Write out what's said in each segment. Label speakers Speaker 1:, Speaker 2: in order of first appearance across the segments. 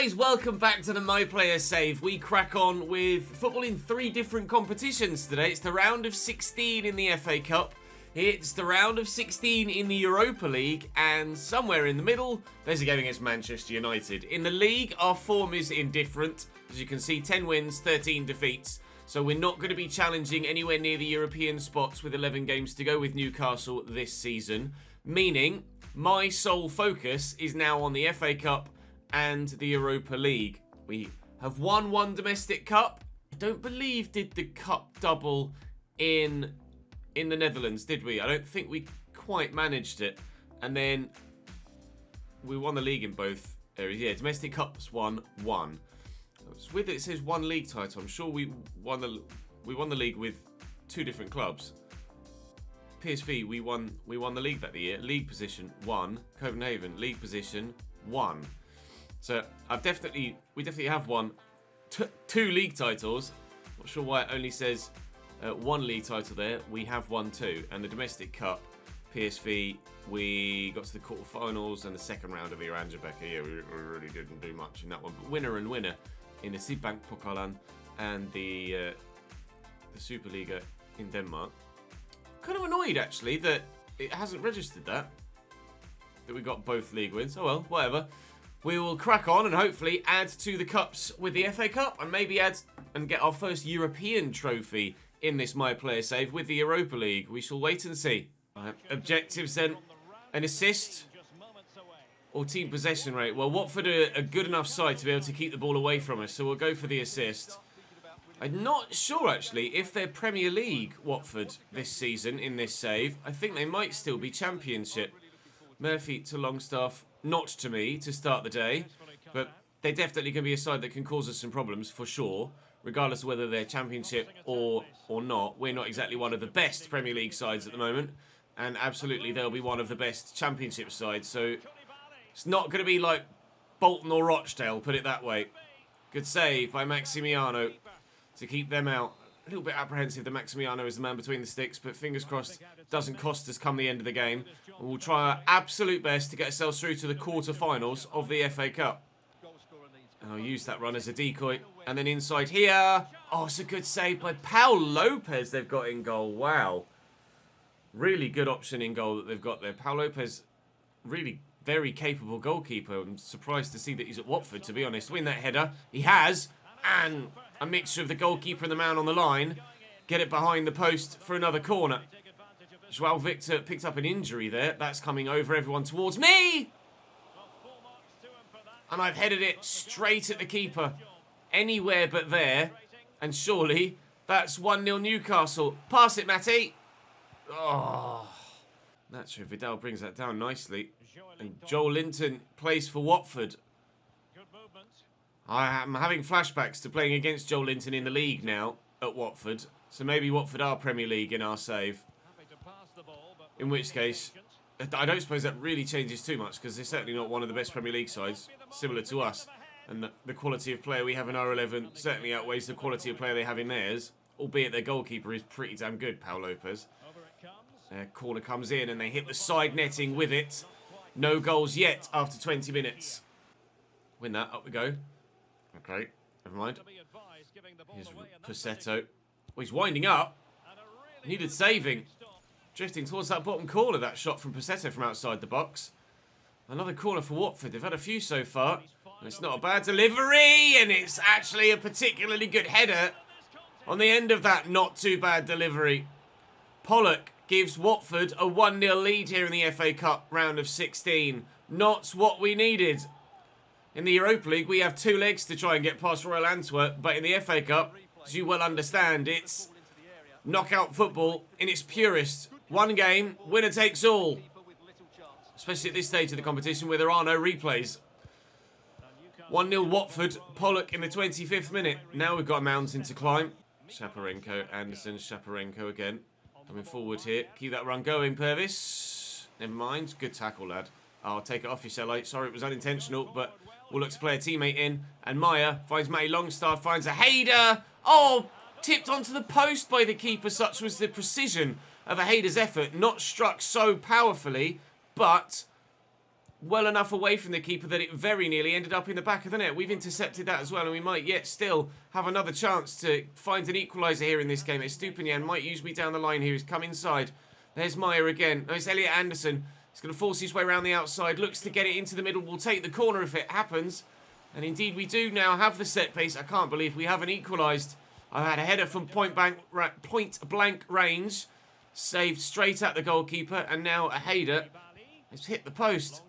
Speaker 1: guys, welcome back to the My Player Save. We crack on with football in 3 different competitions today. It's the round of 16 in the FA Cup, it's the round of 16 in the Europa League, and somewhere in the middle, there's a game against Manchester United. In the league, our form is indifferent. As you can see, 10 wins, 13 defeats. So we're not going to be challenging anywhere near the European spots with 11 games to go with Newcastle this season. Meaning, my sole focus is now on the FA Cup and the Europa League. We have won 1 domestic cup. I don't believe did the cup double in the Netherlands, did we? I don't think we quite managed it. And then we won the league in both areas. Yeah, domestic cups won 1. It's with it says 1 league title. I'm sure we won the league with 2 different clubs. PSV, we won the league that year. League position 1. Copenhagen, league position 1. So we definitely have won 2 league titles. Not sure why it only says 1 league title there. We have won 2. And the domestic cup, PSV, we got to the quarterfinals and the second round of Iranjabeka. Yeah, we really didn't do much in that one. But winner and winner in the Sydbank Pokalen and the Superliga in Denmark. Kind of annoyed actually that it hasn't registered that we got both league wins. Oh well, whatever. We will crack on and hopefully add to the cups with the FA Cup and maybe add and get our first European trophy in this My Player Save with the Europa League. We shall wait and see. Objectives then, an assist or team possession rate. Well, Watford are a good enough side to be able to keep the ball away from us, so we'll go for the assist. I'm not sure actually if they're Premier League, Watford, this season in this save. I think they might still be Championship. Murphy to Longstaff. Not to me to start the day, but they're definitely going to be a side that can cause us some problems for sure, regardless of whether they're Championship or not. We're not exactly one of the best Premier League sides at the moment, and absolutely they'll be one of the best Championship sides, so it's not going to be like Bolton or Rochdale, put it that way. Good save by Maximiano to keep them out. A little bit apprehensive that Maximiano is the man between the sticks, but fingers crossed doesn't cost us come the end of the game. We'll try our absolute best to get ourselves through to the quarterfinals of the FA Cup. And I'll use that run as a decoy. And then inside here. Oh, it's a good save by Paul Lopez they've got in goal. Wow. Really good option in goal that they've got there. Paul Lopez, really very capable goalkeeper. I'm surprised to see that he's at Watford, to be honest. Win that header. He has. And a mixture of the goalkeeper and the man on the line. Get it behind the post for another corner. Joao Victor picked up an injury there. That's coming over everyone towards me. And I've headed it straight at the keeper. Anywhere but there. And surely that's 1-0 Newcastle. Pass it, Matty. Oh. Nacho Vidal brings that down nicely. And Joel Linton plays for Watford. I am having flashbacks to playing against Joel Linton in the league now at Watford. So maybe Watford are Premier League in our save. In which case, I don't suppose that really changes too much because they're certainly not one of the best Premier League sides, similar to us. And the quality of player we have in our 11 certainly outweighs the quality of player they have in theirs, albeit their goalkeeper is pretty damn good, Paul Lopez. Corner comes in and they hit the side netting with it. No goals yet after 20 minutes. Win that, up we go. Okay, never mind. Here's Pussetto. Oh, he's winding up. Needed saving. Drifting towards that bottom corner, that shot from Pussetto from outside the box. Another corner for Watford. They've had a few so far. And it's not a bad delivery, and it's actually a particularly good header on the end of that not too bad delivery. Pollock gives Watford a 1-0 lead here in the FA Cup round of 16. Not what we needed. In the Europa League, we have 2 legs to try and get past Royal Antwerp, but in the FA Cup, as you well understand, it's knockout football in its purest. 1 game, winner takes all. Especially at this stage of the competition where there are no replays. 1-0 Watford, Pollock in the 25th minute. Now we've got a mountain to climb. Shaparenko, Anderson, Shaparenko again. Coming forward here. Keep that run going, Purvis. Never mind. Good tackle, lad. I'll take it off you, Selite. Sorry, it was unintentional, but we'll look to play a teammate in. And Maya finds Matty Longstaff, finds a header. Oh, tipped onto the post by the keeper. Such was the precision of a Hayder's effort. Not struck so powerfully, but well enough away from the keeper that it very nearly ended up in the back of the net. We've intercepted that as well, and we might yet still have another chance to find an equaliser here in this game. Estupiñán might use me down the line here. He's come inside. There's Meyer again. No, it's Elliot Anderson. He's going to force his way around the outside. Looks to get it into the middle. We'll take the corner if it happens. And indeed we do now have the set piece. I can't believe we haven't equalised. I had a header from point blank range. Saved straight at the goalkeeper. And now a header. It's hit the post.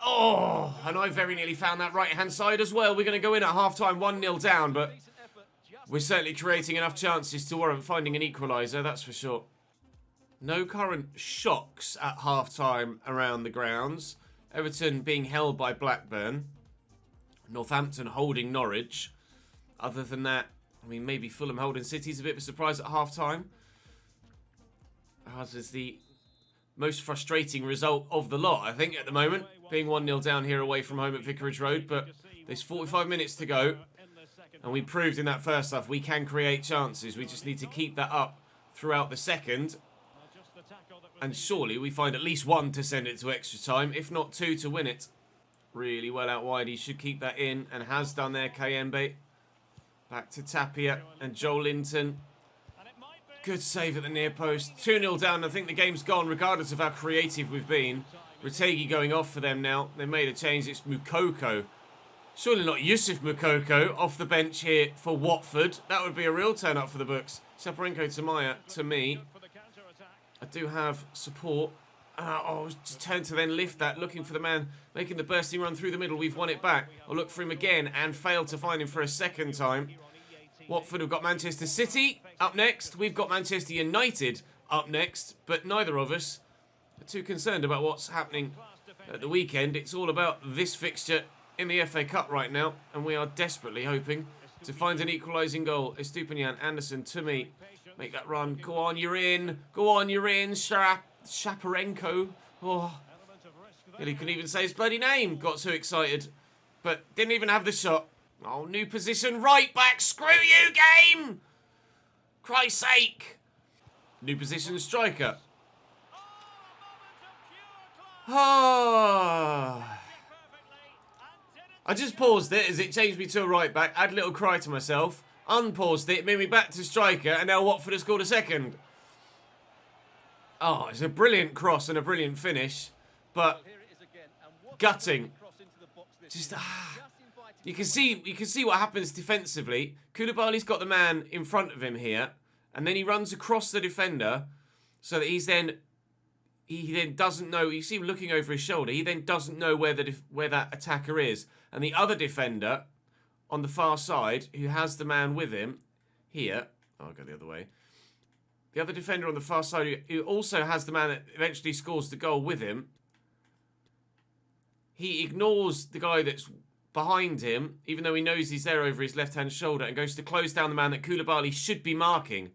Speaker 1: Oh, and I very nearly found that right-hand side as well. We're going to go in at half-time 1-0 down, but we're certainly creating enough chances to warrant finding an equaliser, that's for sure. No current shocks at half-time around the grounds. Everton being held by Blackburn. Northampton holding Norwich. Other than that, I mean, maybe Fulham holding City is a bit of a surprise at half-time. As is the most frustrating result of the lot, I think, at the moment. Being 1-0 down here away from home at Vicarage Road. But there's 45 minutes to go. And we proved in that first half we can create chances. We just need to keep that up throughout the second. And surely we find at least one to send it to extra time, if not two to win it. Really well out wide. He should keep that in, and has done there, Kayembe. Back to Tapia and Joel Linton. Good save at the near post. 2-0 down. I think the game's gone, regardless of how creative we've been. Retegui going off for them now. They made a change. It's Moukoko. Surely not Yusuf Moukoko off the bench here for Watford. That would be a real turn-up for the books. Saparenko to Maya, to me. I do have support. Just turn to then lift that, looking for the man making the bursting run through the middle. We've won it back. I'll look for him again and failed to find him for a second time. Watford have got Manchester City up next. We've got Manchester United up next, but neither of us are too concerned about what's happening at the weekend. It's all about this fixture in the FA Cup right now, and we are desperately hoping to find an equalising goal. Estupiñán, Anderson to me. Make that run. Go on, you're in. Go on, you're in. Shaparenko. Oh, he couldn't even say his bloody name. Got so excited, but didn't even have the shot. Oh, new position, right back. Screw you, game! Christ's sake. New position, striker. Ah. I just paused it as it changed me to a right back. I had a little cry to myself. Unpaused it, made me back to striker, and now Watford has scored a second. Oh, it's a brilliant cross and a brilliant finish, but gutting. Just you can see what happens defensively. Koulibaly's got the man in front of him here, and then he runs across the defender, so that he then doesn't know. You see him looking over his shoulder. He then doesn't know where that attacker is, and the other defender on the far side, who has the man with him here. I'll go the other way. The other defender on the far side, who also has the man that eventually scores the goal with him. He ignores the guy that's behind him, even though he knows he's there over his left-hand shoulder, and goes to close down the man that Koulibaly should be marking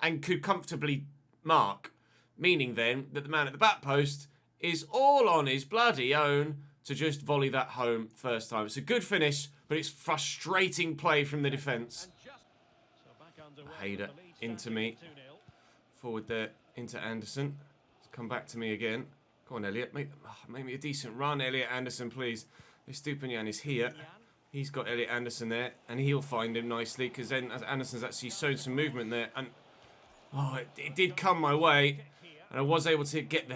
Speaker 1: and could comfortably mark. Meaning then that the man at the back post is all on his bloody own to just volley that home first time. It's a good finish, but it's frustrating play from the defence. Hayder into me. Forward there into Anderson. It's come back to me again. Go on, Elliot. Make me a decent run, Elliot Anderson, please. Estupiñán is here. He's got Elliot Anderson there, and he'll find him nicely, because then Anderson's actually showed some movement there. And it did come my way, and I was able to get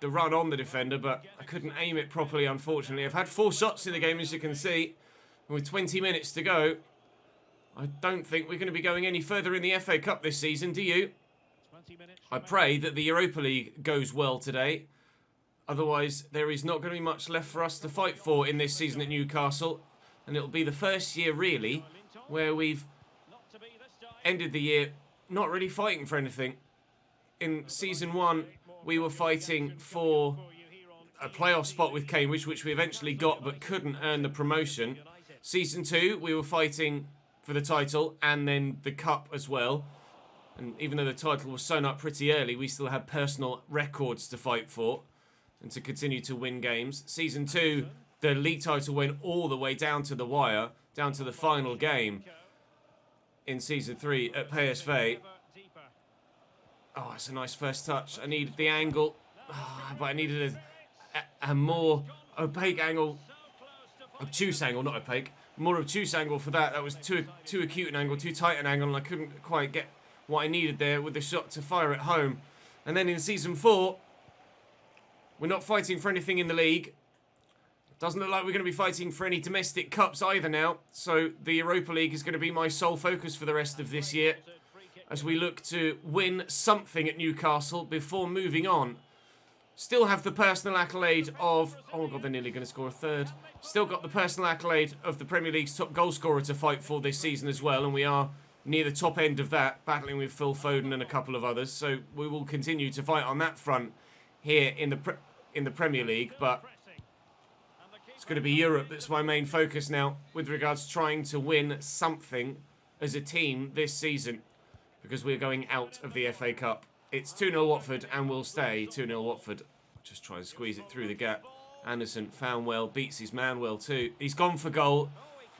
Speaker 1: the run on the defender, but I couldn't aim it properly, unfortunately. I've had 4 shots in the game, as you can see. And with 20 minutes to go, I don't think we're going to be going any further in the FA Cup this season, do you? I pray that the Europa League goes well today. Otherwise, there is not going to be much left for us to fight for in this season at Newcastle. And it'll be the first year, really, where we've ended the year not really fighting for anything. In Season 1, we were fighting for a playoff spot with Cambridge, which we eventually got but couldn't earn the promotion. Season 2, we were fighting for the title and then the cup as well. And even though the title was sewn up pretty early, we still had personal records to fight for and to continue to win games. Season 2, the league title went all the way down to the wire, down to the final game in Season 3 at PSV. Oh, it's a nice first touch. I needed the angle, but I needed a more opaque angle, obtuse angle, not opaque, more obtuse angle for that. That was too acute an angle, too tight an angle, and I couldn't quite get what I needed there with the shot to fire at home. And then in Season 4, we're not fighting for anything in the league. Doesn't look like we're going to be fighting for any domestic cups either now. So the Europa League is going to be my sole focus for the rest of this year, as we look to win something at Newcastle before moving on. Still have the personal accolade of... Oh, God, they're nearly going to score a third. Still got the personal accolade of the Premier League's top goal scorer to fight for this season as well. And we are near the top end of that, battling with Phil Foden and a couple of others. So we will continue to fight on that front here in the Premier League. But it's going to be Europe that's my main focus now, with regards to trying to win something as a team this season, because we're going out of the FA Cup. It's 2-0 Watford, and we'll stay 2-0 Watford. Just try and squeeze it through the gap. Anderson found well, beats his man well too. He's gone for goal.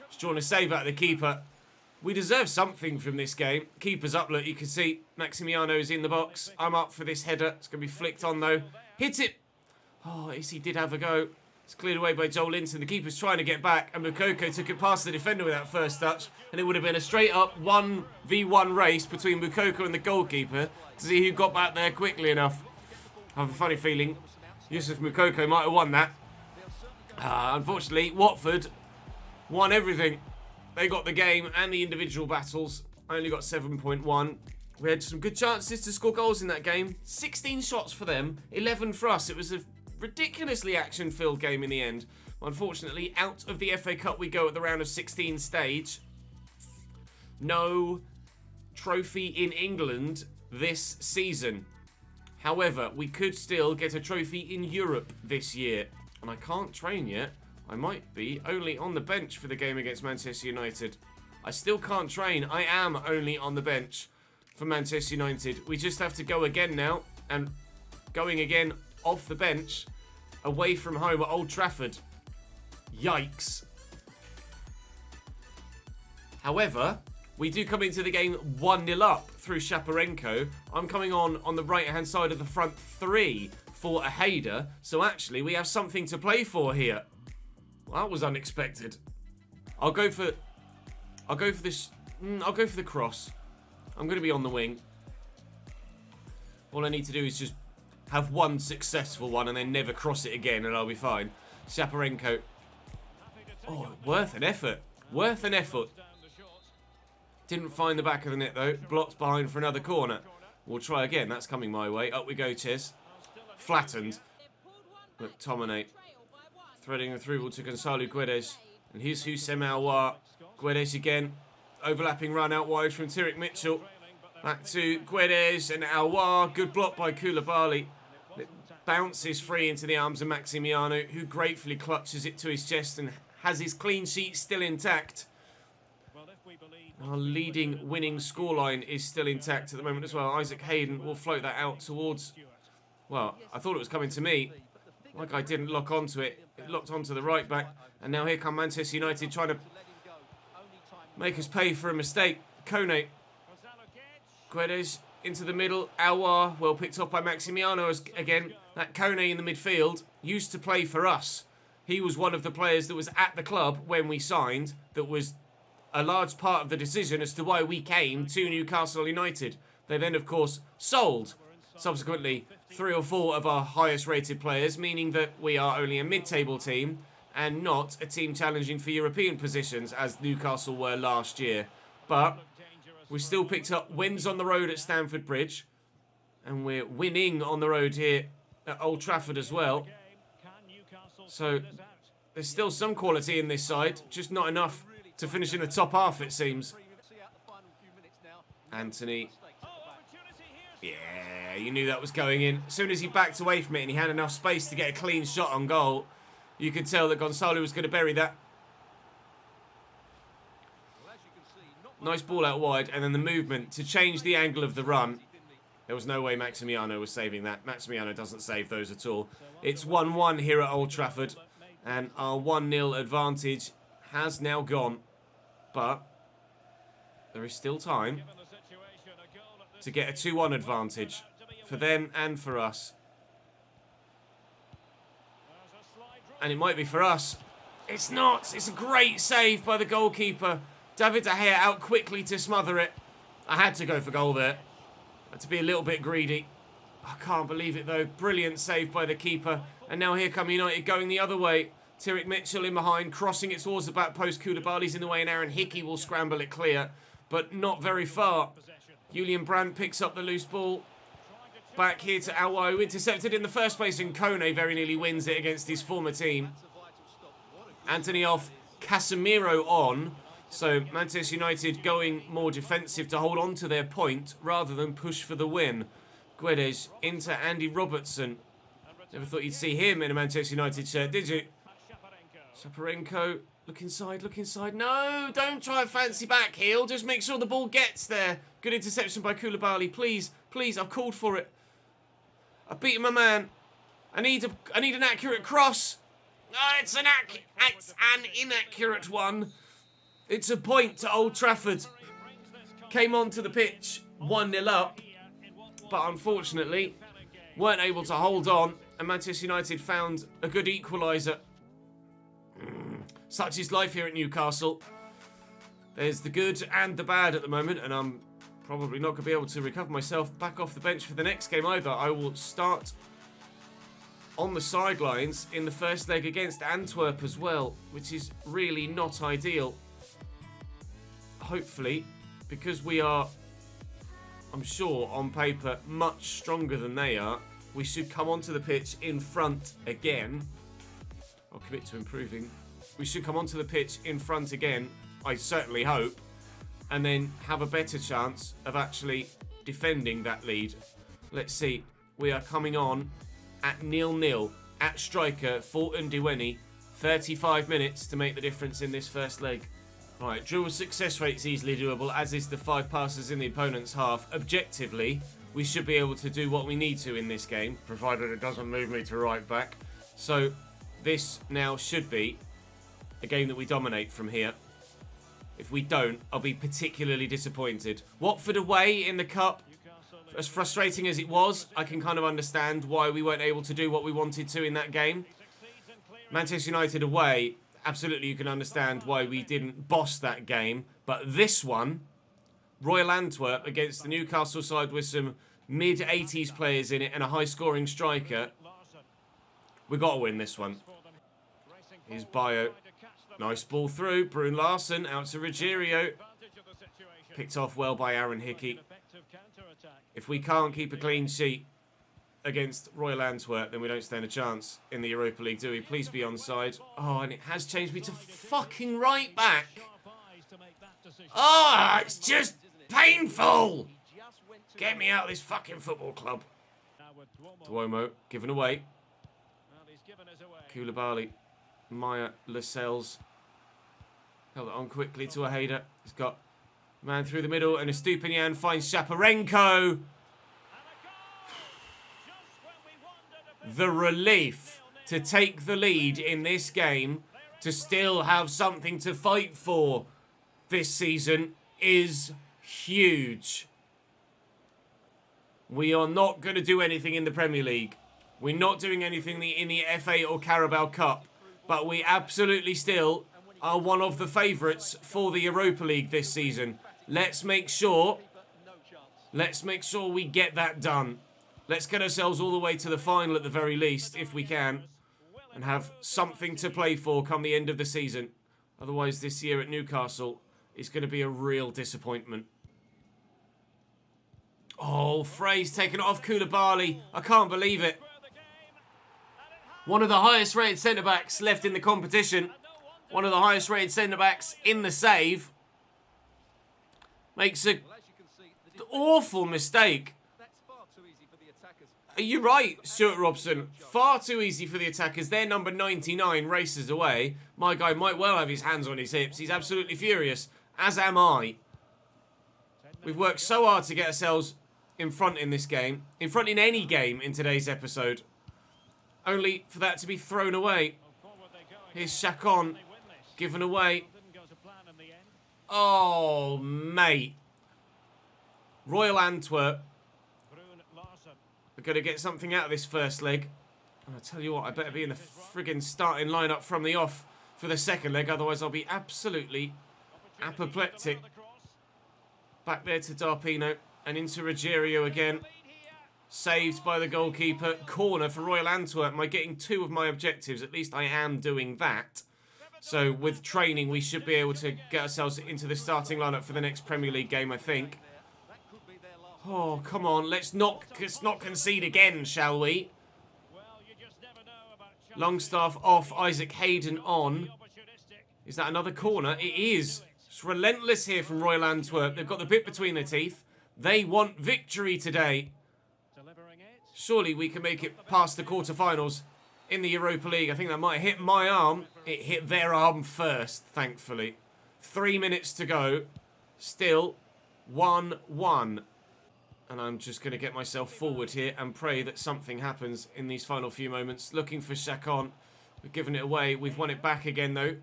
Speaker 1: He's drawn a save out of the keeper. We deserve something from this game. Keeper's up, look, you can see Maximiano's in the box. I'm up for this header. It's going to be flicked on though. Hit it! Oh, Issy did have a go. It's cleared away by Joel Linton. The keeper's trying to get back, and Moukoko took it past the defender with that first touch, and it would have been a straight-up 1v1 race between Moukoko and the goalkeeper to see who got back there quickly enough. I have a funny feeling Yusuf Moukoko might have won that. Unfortunately, Watford won everything. They got the game and the individual battles. I only got 7.1. We had some good chances to score goals in that game. 16 shots for them, 11 for us. It was a ridiculously action-filled game in the end. Unfortunately, out of the FA Cup we go at the round of 16 stage. No trophy in England this season. However, we could still get a trophy in Europe this year. And I can't train yet. I might be only on the bench for the game against Manchester United. I still can't train. I am only on the bench for Manchester United. We just have to go again now. And going again off the bench, away from home at Old Trafford. Yikes. However, we do come into the game 1-0 up through Shaparenko. I'm coming on the right-hand side of the front three for a header. So actually, we have something to play for here. Well, that was unexpected. I'll go for this. I'll go for the cross. I'm going to be on the wing. All I need to do is just have one successful one and then never cross it again, and I'll be fine. Shaparenko. Oh, worth an effort. Worth an effort. Didn't find the back of the net, though. Blocked behind for another corner. We'll try again. That's coming my way. Up we go, Ches. Flattened. McTominay. Threading the through ball to Gonçalo Guedes. And here's Houssem Aouar. Guedes again. Overlapping run out wide from Tyrick Mitchell. Back to Guedes and Aouar. Good block by Koulibaly. It bounces free into the arms of Maximiano, who gratefully clutches it to his chest and has his clean sheet still intact. Our leading winning scoreline is still intact at the moment as well. Isaac Hayden will float that out towards... Well, I thought it was coming to me. Like I didn't lock onto it. It locked onto the right back. And now here come Manchester United trying to make us pay for a mistake. Kone. Guedes into the middle. Aouar, well picked up by Maximiano again. That Kone in the midfield used to play for us. He was one of the players that was at the club when we signed, that was a large part of the decision as to why we came to Newcastle United. They then, of course, sold subsequently 3 or 4 of our highest rated players, meaning that we are only a mid-table team and not a team challenging for European positions as Newcastle were last year. But we've still picked up wins on the road at Stamford Bridge, and we're winning on the road here at Old Trafford as well. So there's still some quality in this side, just not enough to finish in the top half, it seems. Anthony. Yeah, you knew that was going in. As soon as he backed away from it and he had enough space to get a clean shot on goal, you could tell that Gonçalo was going to bury that. Nice ball out wide, and then the movement to change the angle of the run. There was no way Maximiano was saving that. Maximiano doesn't save those at all. It's 1-1 here at Old Trafford, and our 1-0 advantage has now gone. But there is still time to get a 2-1 advantage for them and for us. And it might be for us. It's not. It's a great save by the goalkeeper. David De Gea out quickly to smother it. I had to go for goal there. Had to be a little bit greedy. I can't believe it though. Brilliant save by the keeper. And now here come United going the other way. Tyrick Mitchell in behind, crossing it towards the back post. Koulibaly's in the way and Aaron Hickey will scramble it clear. But not very far. Julian Brandt picks up the loose ball. Back here to Aouar, who intercepted in the first place, and Kone very nearly wins it against his former team. Anthony off, Casemiro on. So Manchester United going more defensive to hold on to their point rather than push for the win. Guedes into Andy Robertson. Never thought you'd see him in a Manchester United shirt, did you? Shaparenko, look inside, look inside. No, don't try a fancy back heel. Just make sure the ball gets there. Good interception by Koulibaly. Please, please, I've called for it. I've beaten my man. I need an accurate cross. Oh, it's an inaccurate one. It's a point to Old Trafford. Came onto the pitch 1-0 up, but unfortunately weren't able to hold on, and Manchester United found a good equaliser. Such is life here at Newcastle. There's the good and the bad at the moment, and I'm probably not going to be able to recover myself back off the bench for the next game either. I will start on the sidelines in the first leg against Antwerp as well, which is really not ideal. Hopefully, because we are, I'm sure, on paper, much stronger than they are, we should come onto the pitch in front again. I'll commit to improving. We should come onto the pitch in front again, I certainly hope, and then have a better chance of actually defending that lead. Let's see. We are coming on at 0-0 at striker Fulton Diweni. 35 minutes to make the difference in this first leg. Right, dribble success rate's easily doable, as is the 5 passes in the opponent's half. Objectively, we should be able to do what we need to in this game, provided it doesn't move me to right back. So this now should be a game that we dominate from here. If we don't, I'll be particularly disappointed. Watford away in the Cup. As frustrating as it was, I can kind of understand why we weren't able to do what we wanted to in that game. Manchester United away, absolutely you can understand why we didn't boss that game. But this one, Royal Antwerp against the Newcastle side with some mid-80s players in it and a high-scoring striker, we got to win this one. Here's Bayo. Nice ball through. Brun Larsen out to Ruggiero. Picked off well by Aaron Hickey. If we can't keep a clean sheet against Royal Antwerp, then we don't stand a chance in the Europa League, do we? Please be onside. Oh, and it has changed me to fucking right back. Oh, it's just painful. Get me out of this fucking football club. Duomo given away. Koulibaly. Maya Lascelles held it on quickly to Ojeda. He's got a man through the middle, and Estupinian finds Shaparenko. The relief to take the lead in this game, to still have something to fight for this season, is huge. We are not going to do anything in the Premier League. We're not doing anything in the FA or Carabao Cup. But we absolutely still are one of the favourites for the Europa League this season. Let's make sure we get that done. Let's get ourselves all the way to the final at the very least, if we can, and have something to play for come the end of the season. Otherwise, this year at Newcastle is going to be a real disappointment. Oh, Frey's taken it off Koulibaly. I can't believe it. One of the highest rated centre-backs left in the competition. One of the highest rated centre-backs in the save. Makes an awful mistake. Are you right, Stuart Robson? Far too easy for the attackers. Their number 99 races away. My guy might well have his hands on his hips. He's absolutely furious, as am I. We've worked so hard to get ourselves in front in this game. In front in any game in today's episode. Only for that to be thrown away. Here's Chacon. Given away. Oh, mate. Royal Antwerp. We're going to get something out of this first leg. And I tell you what, I better be in the friggin' starting lineup from the off for the second leg, otherwise I'll be absolutely apoplectic. Back there to Darpino and into Ruggiero again. Saved by the goalkeeper. Corner for Royal Antwerp. Am I getting 2 of my objectives? At least I am doing that. So with training, we should be able to get ourselves into the starting lineup for the next Premier League game, I think. Oh, come on. Let's not concede again, shall we? Longstaff off. Isaac Hayden on. Is that another corner? It is. It's relentless here from Royal Antwerp. They've got the bit between their teeth. They want victory today. Surely we can make it past the quarterfinals in the Europa League. I think that might hit my arm. It hit their arm first, thankfully. 3 minutes to go. Still 1-1. And I'm just going to get myself forward here and pray that something happens in these final few moments. Looking for Chacon. We've given it away. We've won it back again, though.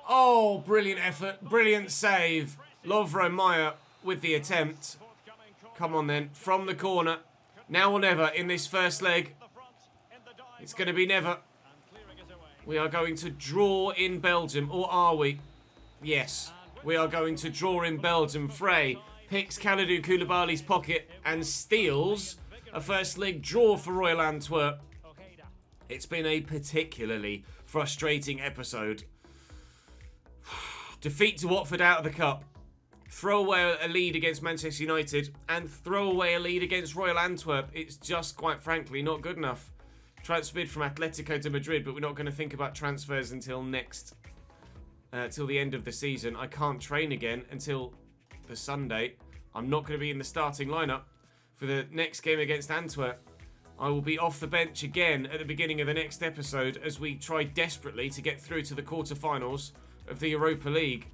Speaker 1: Oh, brilliant effort. Brilliant save. Lovro Meyer with the attempt. Come on, then. From the corner. Now or never in this first leg. It's going to be never. We are going to draw in Belgium. Or are we? Yes. We are going to draw in Belgium. Frey picks Kalidou Koulibaly's pocket and steals a first leg draw for Royal Antwerp. It's been a particularly frustrating episode. Defeat to Watford out of the cup. Throw away a lead against Manchester United and throw away a lead against Royal Antwerp. It's just, quite frankly, not good enough. Transfer bid from Atletico de Madrid, but we're not going to think about transfers until till the end of the season. I can't train again until the Sunday. I'm not going to be in the starting lineup for the next game against Antwerp. I will be off the bench again at the beginning of the next episode as we try desperately to get through to the quarterfinals of the Europa League.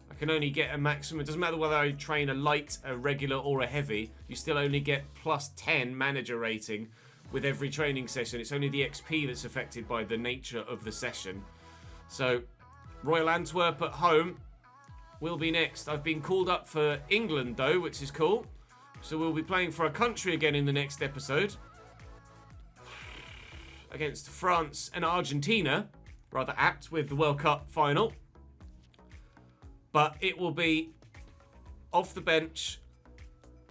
Speaker 1: I can only get a maximum. It doesn't matter whether I train a light, a regular or a heavy. You still only get plus 10 manager rating with every training session. It's only the XP that's affected by the nature of the session. So Royal Antwerp at home will be next. I've been called up for England though, which is cool. So we'll be playing for a country again in the next episode. Against France and Argentina. Rather apt with the World Cup final. But it will be off the bench.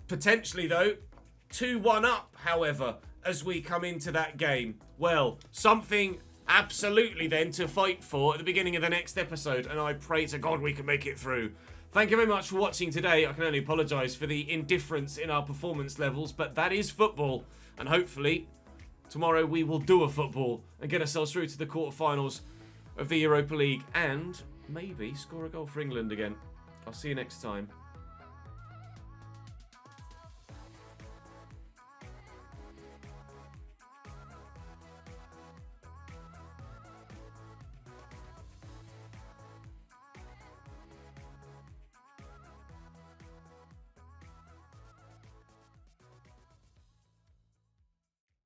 Speaker 1: Potentially, though, 2-1 up, however, as we come into that game. Well, something absolutely then to fight for at the beginning of the next episode. And I pray to God we can make it through. Thank you very much for watching today. I can only apologise for the indifference in our performance levels. But that is football. And hopefully tomorrow we will do a football and get ourselves through to the quarterfinals of the Europa League and maybe score a goal for England again. I'll see you next time.